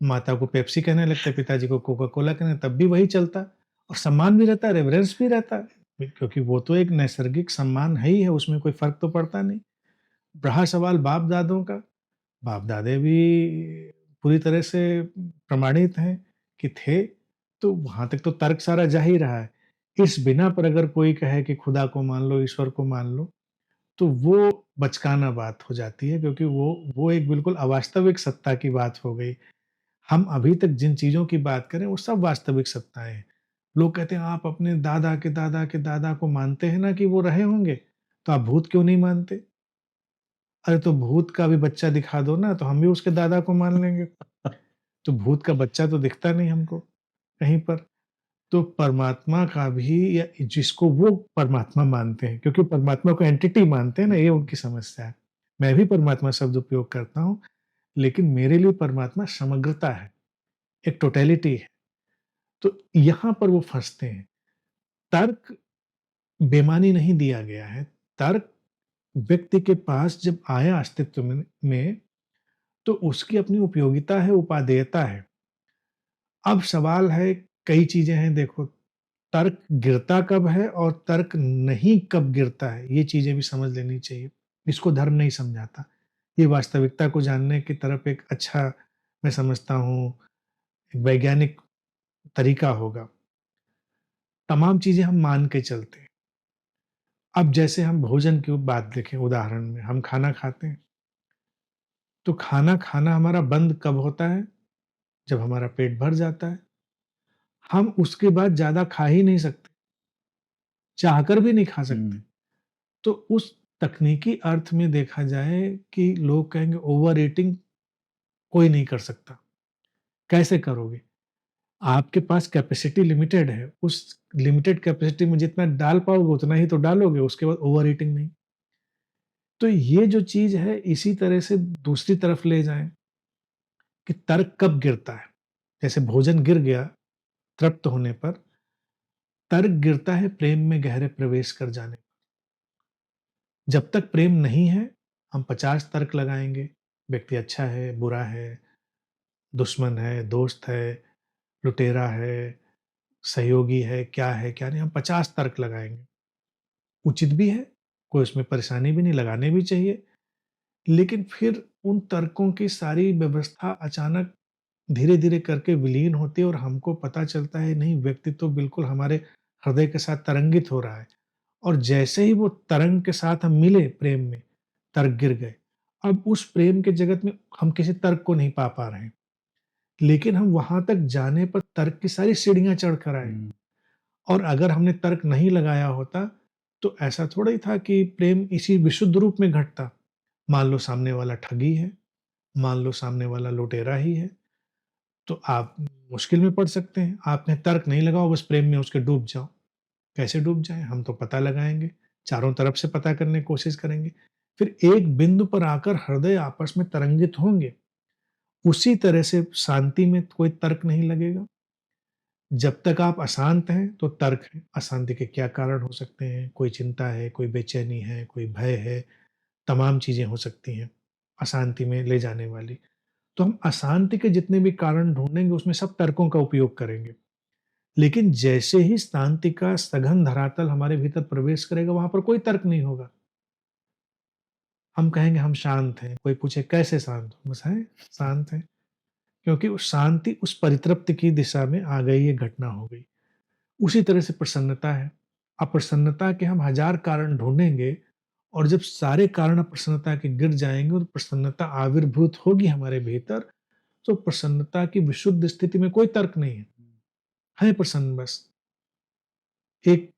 माता को पेप्सी कहने लगते, पिताजी को कोका कोला कहने, तब भी वही चलता और सम्मान भी रहता, रेवरेंस भी रहता, क्योंकि वो तो एक नैसर्गिक सम्मान है ही है, उसमें कोई फ़र्क तो पड़ता नहीं। रहा सवाल बाप-दादों का, बाप-दादे भी पूरी तरह से प्रमाणित हैं कि थे, तो वहाँ तक तो तर्क सारा जा ही रहा है। इस बिना पर अगर कोई कहे कि खुदा को मान लो, ईश्वर को मान लो, तो वो बचकाना बात हो जाती है, क्योंकि वो एक बिल्कुल अवास्तविक सत्ता की बात हो गई। हम अभी तक जिन चीज़ों की बात करें वो सब वास्तविक सत्ताएँ हैं। लोग कहते हैं आप अपने दादा के दादा के दादा को मानते हैं ना कि वो रहे होंगे, तो आप भूत क्यों नहीं मानते? अरे तो भूत का भी बच्चा दिखा दो ना, तो हम भी उसके दादा को मान लेंगे। तो भूत का बच्चा तो दिखता नहीं हमको कहीं पर। तो परमात्मा का भी, या जिसको वो परमात्मा मानते हैं, क्योंकि परमात्मा को एंटिटी मानते हैं ना, ये उनकी समस्या है। मैं भी परमात्मा शब्द उपयोग करता हूँ, लेकिन मेरे लिए परमात्मा समग्रता है, एक टोटैलिटी है। तो यहाँ पर वो फँसते हैं। तर्क बेईमानी नहीं दिया गया है। तर्क व्यक्ति के पास जब आया अस्तित्व में तो उसकी अपनी उपयोगिता है, उपादेयता है। अब सवाल है, कई चीज़ें हैं देखो, तर्क गिरता कब है और तर्क नहीं कब गिरता है, ये चीज़ें भी समझ लेनी चाहिए। इसको धर्म नहीं समझाता। ये वास्तविकता को जानने की तरफ एक अच्छा, मैं समझता हूँ, एक वैज्ञानिक तरीका होगा। तमाम चीज़ें हम मान के चलते हैं। अब जैसे हम भोजन की बात देखें, उदाहरण में हम खाना खाते हैं, तो खाना खाना हमारा बंद कब होता है? जब हमारा पेट भर जाता है। हम उसके बाद ज़्यादा खा ही नहीं सकते, चाहकर भी नहीं खा सकते। हुँ। तो उस तकनीकी अर्थ में देखा जाए कि लोग कहेंगे ओवर ईटिंग कोई नहीं कर सकता। कैसे करोगे? आपके पास कैपेसिटी लिमिटेड है, उस लिमिटेड कैपेसिटी में जितना डाल पाओगे उतना ही तो डालोगे, उसके बाद ओवर ईटिंग नहीं। तो ये जो चीज़ है, इसी तरह से दूसरी तरफ ले जाएँ कि तर्क कब गिरता है? जैसे भोजन गिर गया तृप्त होने पर, तर्क गिरता है प्रेम में गहरे प्रवेश कर जाने। जब तक प्रेम नहीं है, हम 50 तर्क लगाएँगे, व्यक्ति अच्छा है, बुरा है, दुश्मन है, दोस्त है, लुटेरा है, सहयोगी है, क्या नहीं, हम 50 तर्क लगाएँगे। उचित भी है, कोई उसमें परेशानी भी नहीं, लगाने भी चाहिए। लेकिन फिर उन तर्कों की सारी व्यवस्था अचानक धीरे-धीरे करके विलीन होती है और हमको पता चलता है नहीं, व्यक्ति तो बिल्कुल हमारे हृदय के साथ तरंगित हो रहा है। और जैसे ही वो तरंग के साथ हम मिले प्रेम में, तर्क गिर गए। अब उस प्रेम के जगत में हम किसी तर्क को नहीं पा रहे हैं। लेकिन हम वहाँ तक जाने पर तर्क की सारी सीढ़ियाँ चढ़ कर आए। हुँ। और अगर हमने तर्क नहीं लगाया होता, तो ऐसा थोड़ा ही था कि प्रेम इसी विशुद्ध रूप में घटता। मान लो सामने वाला ठगी है, मान लो सामने वाला लुटेरा ही है, तो आप मुश्किल में पड़ सकते हैं। आपने तर्क नहीं लगाओ, बस प्रेम में उसके डूब जाओ। कैसे डूब जाएँ? हम तो पता लगाएँगे, चारों तरफ से पता करने की कोशिश करेंगे। फिर एक बिंदु पर आकर हृदय आपस में तरंगित होंगे। उसी तरह से शांति में कोई तर्क नहीं लगेगा। जब तक आप अशांत हैं, तो तर्क है। अशांति के क्या कारण हो सकते हैं? कोई चिंता है, कोई बेचैनी है, कोई भय है, तमाम चीज़ें हो सकती हैं, अशांति में ले जाने वाली। तो हम अशांति के जितने भी कारण ढूँढेंगे, उसमें सब तर्कों का उपयोग करेंगे। लेकिन जैसे ही शांति का सघन धरातल हमारे भीतर प्रवेश करेगा, वहाँ पर कोई तर्क नहीं होगा। हम कहेंगे हम शांत हैं, कोई पूछे कैसे शांत हो? बस हैं, शांत हैं। क्योंकि वो शांति उस परितृप्ति की दिशा में आ गई, ये घटना हो गई। उसी तरह से प्रसन्नता है। अप्रसन्नता के हम हज़ार कारण ढूँढेंगे और जब सारे कारण अप्रसन्नता के गिर जाएँगे और प्रसन्नता आविर्भूत होगी हमारे भीतर, तो प्रसन्नता की विशुद्ध स्थिति में कोई तर्क नहीं है प्रसन्न बस। एक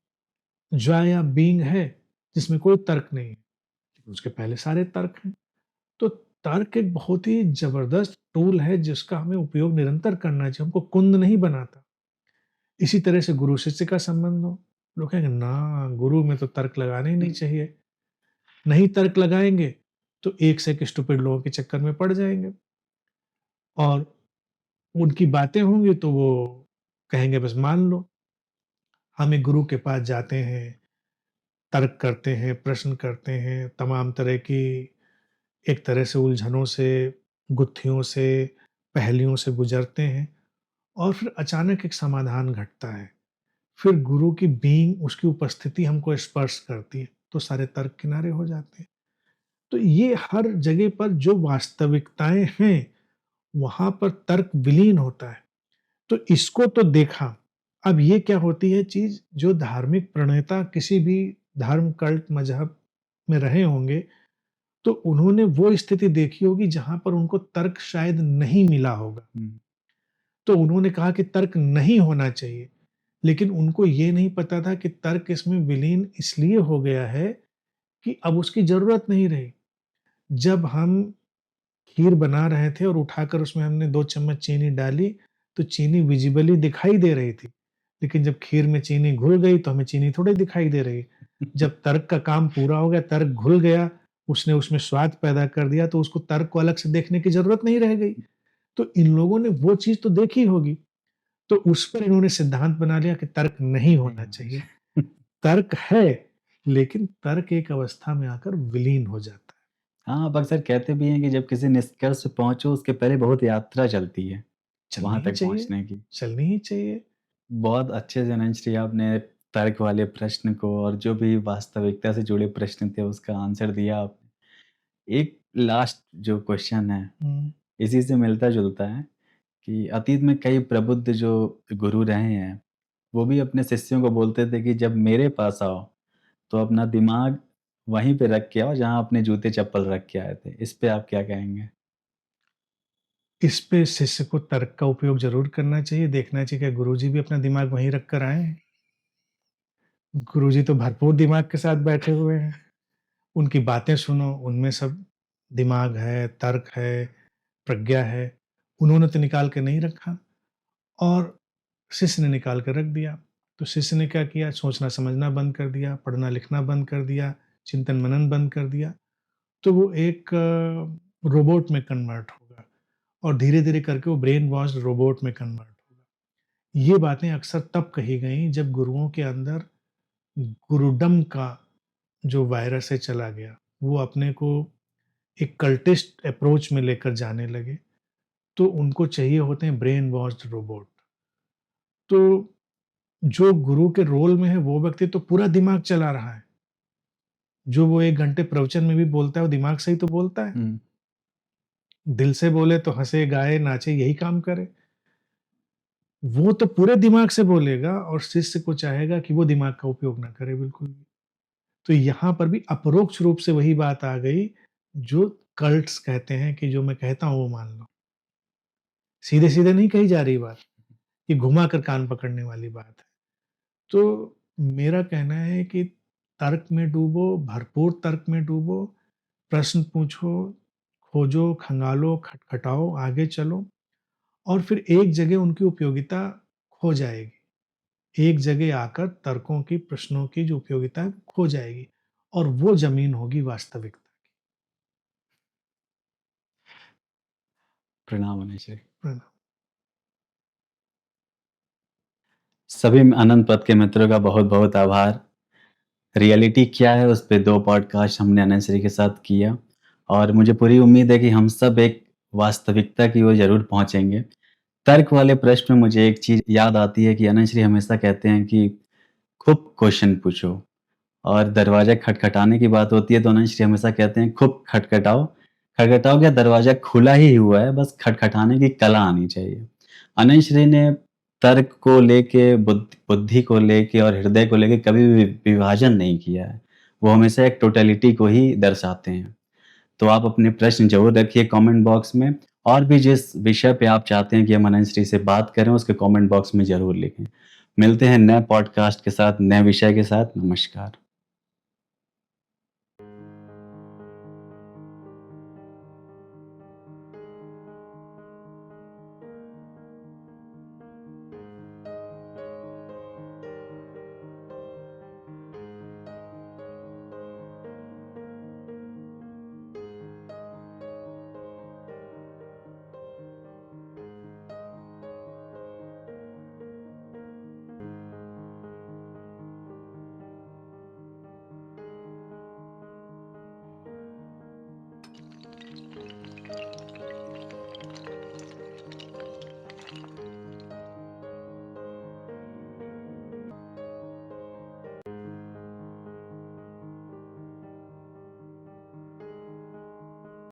जॉय या बीइंग है, जिसमें कोई तर्क नहीं है, लेकिन उसके पहले सारे तर्क हैं। तो तर्क एक बहुत ही ज़बरदस्त टूल है, जिसका हमें उपयोग निरंतर करना चाहिए, हमको कुंद नहीं बनाता। इसी तरह से गुरु-शिष्य का संबंध हो, लोग कहेंगे ना, गुरु में तो तर्क लगाने ही नहीं चाहिए। नहीं तर्क लगाएँगे, तो एक से एक स्टूपिड लोगों के चक्कर में पड़ जाएँगे और उनकी बातें होंगी तो वो कहेंगे बस मान लो। हम एक गुरु के पास जाते हैं, तर्क करते हैं, प्रश्न करते हैं, तमाम तरह की एक तरह से उलझनों से, गुत्थियों से, पहेलियों से गुज़रते हैं और फिर अचानक एक समाधान घटता है। फिर गुरु की बीइंग, उसकी उपस्थिति हमको स्पर्श करती है, तो सारे तर्क किनारे हो जाते हैं। तो ये हर जगह पर जो वास्तविकताएँ हैं, वहाँ पर तर्क विलीन होता है। तो इसको तो देखा, अब ये क्या होती है चीज़, जो धार्मिक प्रणेता किसी भी धर्म, कल्ट, मज़हब में रहे होंगे, तो उन्होंने वो स्थिति देखी होगी जहाँ पर उनको तर्क शायद नहीं मिला होगा। तो उन्होंने कहा कि तर्क नहीं होना चाहिए, लेकिन उनको ये नहीं पता था कि तर्क इसमें विलीन इसलिए हो गया है कि अब उसकी ज़रूरत नहीं रही। जब हम खीर बना रहे थे और उठाकर उसमें हमने 2 चम्मच चीनी डाली, तो चीनी विज़िबली दिखाई दे रही थी। लेकिन जब खीर में चीनी घुल गई, तो हमें चीनी थोड़ी दिखाई दे रही। जब तर्क का काम पूरा हो गया, तर्क घुल गया, उसने उसमें स्वाद पैदा कर दिया, तो उसको तर्क को अलग से देखने की ज़रूरत नहीं रह गई। तो इन लोगों ने वो चीज़ तो देखी होगी, तो उस पर इन्होंने सिद्धांत बना लिया कि तर्क नहीं होना चाहिए। तर्क है, लेकिन तर्क एक अवस्था में आकर विलीन हो जाता है। हाँ, आप अक्सर कहते भी हैं कि जब किसी निष्कर्ष पे पहुँचो उसके पहले बहुत यात्रा चलती है, चलनी वहाँ ही तक चाहिए, पहुँचने की। चलनी ही चाहिए। बहुत अच्छे से अनंत श्री आपने तर्क वाले प्रश्न को और जो भी वास्तविकता से जुड़े प्रश्न थे उसका आंसर दिया आपने। एक लास्ट जो क्वेश्चन है, हुँ। इसी से मिलता-जुलता है कि अतीत में कई प्रबुद्ध जो गुरु रहे हैं, वो भी अपने शिष्यों को बोलते थे कि जब मेरे पास आओ, तो अपना दिमाग वहीं पे रख के आओ जहाँ अपने जूते-चप्पल रख के आए थे। इस पे आप क्या कहेंगे? इस पे शिष्य को तर्क का उपयोग ज़रूर करना चाहिए, देखना चाहिए क्या गुरुजी भी अपना दिमाग वहीं रख कर आए हैं? गुरुजी तो भरपूर दिमाग के साथ बैठे हुए हैं। उनकी बातें सुनो, उनमें सब दिमाग है, तर्क है, प्रज्ञा है। उन्होंने तो निकाल के नहीं रखा और शिष्य ने निकाल कर रख दिया। तो शिष्य ने क्या किया? सोचना-समझना बंद कर दिया, पढ़ना-लिखना बंद कर दिया, चिंतन-मनन बंद कर दिया। तो वो एक रोबोट में कन्वर्ट होगा और धीरे-धीरे करके वो ब्रेन वॉश्ड रोबोट में कन्वर्ट होगा। ये बातें अक्सर तब कही गई जब गुरुओं के अंदर गुरुडम का जो वायरस है चला गया। वो अपने को एक कल्टिस्ट अप्रोच में लेकर जाने लगे, तो उनको चाहिए होते हैं ब्रेन वॉश्ड रोबोट। तो जो गुरु के रोल में है वो व्यक्ति तो पूरा दिमाग चला रहा है। जो वो 1 घंटे प्रवचन में भी बोलता है वो दिमाग से ही तो बोलता है। हुँ। दिल से बोले तो हँसे, गाए, नाचे यही काम करे। वो तो पूरे दिमाग से बोलेगा और शिष्य को चाहेगा कि वो दिमाग का उपयोग ना करे बिल्कुल भी। तो यहाँ पर भी अपरोक्ष रूप से वही बात आ गई जो कल्ट्स कहते हैं कि जो मैं कहता हूँ वो मान लो। सीधे-सीधे नहीं कही जा रही बात, ये घुमा कर कान पकड़ने वाली बात है। तो मेरा कहना है कि तर्क में डूबो, भरपूर तर्क में डूबो, प्रश्न पूछो, खोजो, खंगालो, खटखटाओ, आगे चलो और फिर एक जगह उनकी उपयोगिता खो जाएगी। एक जगह आकर तर्कों की, प्रश्नों की जो उपयोगिता है खो जाएगी और वो ज़मीन होगी वास्तविकता की। प्रणाम अनंत श्री। प्रणाम। सभी अनंत पथ के मित्रों का बहुत-बहुत आभार। रियलिटी क्या है उस पे 2 पॉडकास्ट हमने अनंत श्री के साथ किया और मुझे पूरी उम्मीद है कि हम सब एक वास्तविकता की ओर ज़रूर पहुँचेंगे। तर्क वाले प्रश्न में मुझे एक चीज़ याद आती है कि अनंत श्री हमेशा कहते हैं कि खूब क्वेश्चन पूछो और दरवाज़ा खटखटाने की बात होती है तो अनंत श्री हमेशा कहते हैं खूब खटखटाओ। खटखटाओ क्या, दरवाज़ा खुला ही हुआ है, बस खटखटाने की कला आनी चाहिए। अनंत श्री ने तर्क को लेके, बुद्धि को लेके और हृदय को लेके कभी भी विभाजन नहीं किया है। वो हमेशा एक टोटलिटी को ही दर्शाते हैं। तो आप अपने प्रश्न ज़रूर रखिए कमेंट बॉक्स में और भी जिस विषय पे आप चाहते हैं कि हम अनंत श्री से बात करें उसके कमेंट बॉक्स में ज़रूर लिखें। मिलते हैं नए पॉडकास्ट के साथ, नए विषय के साथ। नमस्कार।